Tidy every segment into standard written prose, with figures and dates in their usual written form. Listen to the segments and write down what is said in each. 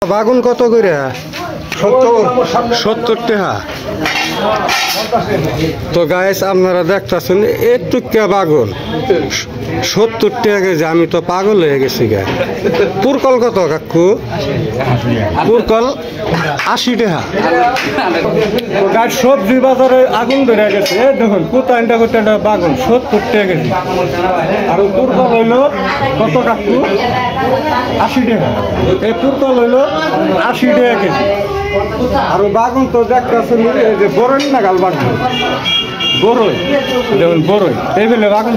বাগুন কত করে? 70 টাকা। তো গাইস আপনারা দেখতেছেন একটুকা বাগুন 70 টাকা কেজি। আমি তো পাগল হয়ে গেছি গা। পুরকল কত কাকু? পুরকল 80 টাকা। তো গাইস সবজি বাজারে আগুন ধরে গেছে। দেখুন কোথায়টা কোথায়টা বাগুন 70 টাকা কেজি। আর পুরকল হইলো কত কাকু? 80 টাকা। এই পুরকল হইলো 80 টাকা কেজি। আর বাগুন তো দেখতেছেন যে বরই নাগাল বাগুন, বরই যেমন বরই এই বেলে বাগুন,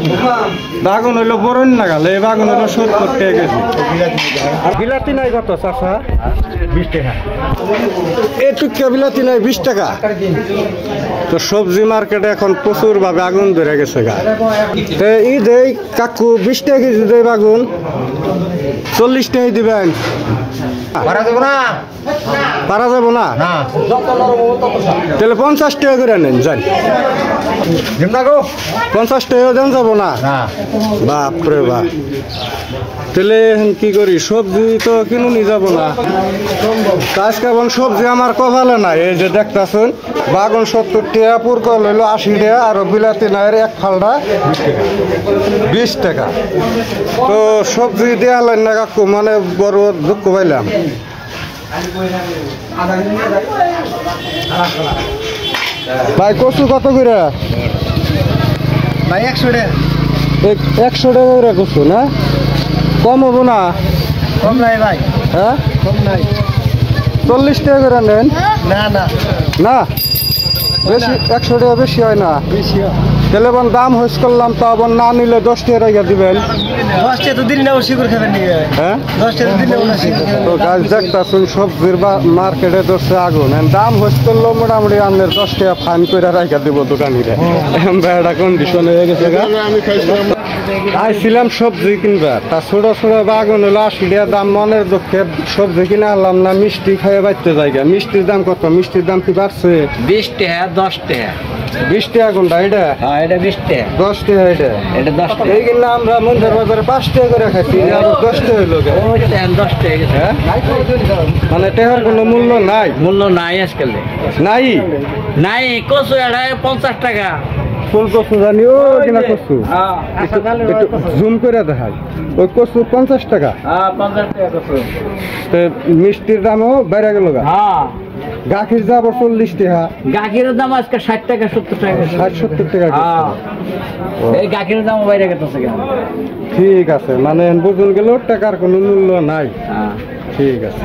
বাগুন হইলো বরই নাগাল। এই বাগুন হইলো 70 টাকা কেজি। আর বিলাতি নাই কত চাষা? 20 টাকা। এটুকা বিলাতি নাই 20 টাকা। তো সবজি মার্কেটে এখন প্রচুর ভাবে আগুন ধরে গেছে গা। তো এই যে কাকু 20 টাকা কেজি দেয় বাগুন, 40 টাকা দিবেন। পারা যাবো না, পারা যাবো না, তাহলে 50 টাকা করে নেন যান। 50 টাকা দেন যাবো না? বাপরে বাপ, তাহলে কি করি? সবজি তো কিনুনি যাব না আজকে। এবং সবজি আমার কপালে নাই। এই যে দেখতেছেন বাগুন 70 টাকা, পুরকল হইলো 80 টাকা, আর বিলাতি নাইয়ের এক ফালটা 20 টাকা। তো সবজি দেওয়ালেন না কাকু, মানে বড় দুঃখ পাইলাম। ভাই কচু কত করে? ভাই 100 টাকা। 100 টাকা করে কচু না? কম হবো না? কম নাই ভাই। হ্যাঁ কম নাই। 40 টাকা করে নেন। না না না বেশি, 100 টাকা বেশি হয় না? বেশি হয়। তাহলে দাম হইস করলাম, তো আবার না নিলে 10 টাকা রেখে দিবেন। 10 টাকা তো দিন না, শিকড় খাবেন নি। হ্যাঁ 10 টাকা দিন না, শিকড় খাবেন। তো গাছ দেখতেছেন সবজির মার্কেটে ধরছে আগুন। দাম হইস করলো মোটামুটি আপনার 10 টাকা ফাইন করে রেখে দিব দোকানিরা। বেড়া কন্ডিশন হয়ে গেছে গা। আইছিলাম সবজি কিনবা, তা ছোট ছোট বাগুন হলো 80 টাকা দাম। মনের দুঃখে সবজি কিনে আনলাম না, মিষ্টি খাইয়ে বাড়তে জায়গা। মিষ্টির দাম কত? মিষ্টির দাম কি বাড়ছে? 20 টাকা, 10 টাকা। 20 টাকা কোনটা? এটা? হ্যাঁ এটা 20 টাকা। 10 টাকা এটা? এটা 10 টাকা। এই কিনা আমরা মন্দির বাজারে 5 টাকা করে খাইছি, আর 10 টাকা হইলো। 10 টাকা। হ্যাঁ মানে টাকার কোনো মূল্য নাই? মূল্য নাই আজকাল, নাই নাই। কচু এটা 50 টাকা। ফুল কচু জানি ও কিনা কচু, জুম করে দেখাই। ওই কচু 50 টাকা। 50 টাকা কচু। মিষ্টির দামও বেড়ে গেল গা। হ্যাঁ গাখির যাবো 40 টাকা। গাখিরের দাম আজকে 60 টাকা, 70 টাকা। 60-70 টাকা। এই গাখিরের দাম বাইরে গেছে। ঠিক আছে, মানে বুঝুন গেল টাকার কোনো মূল্য নাই। ঠিক আছে।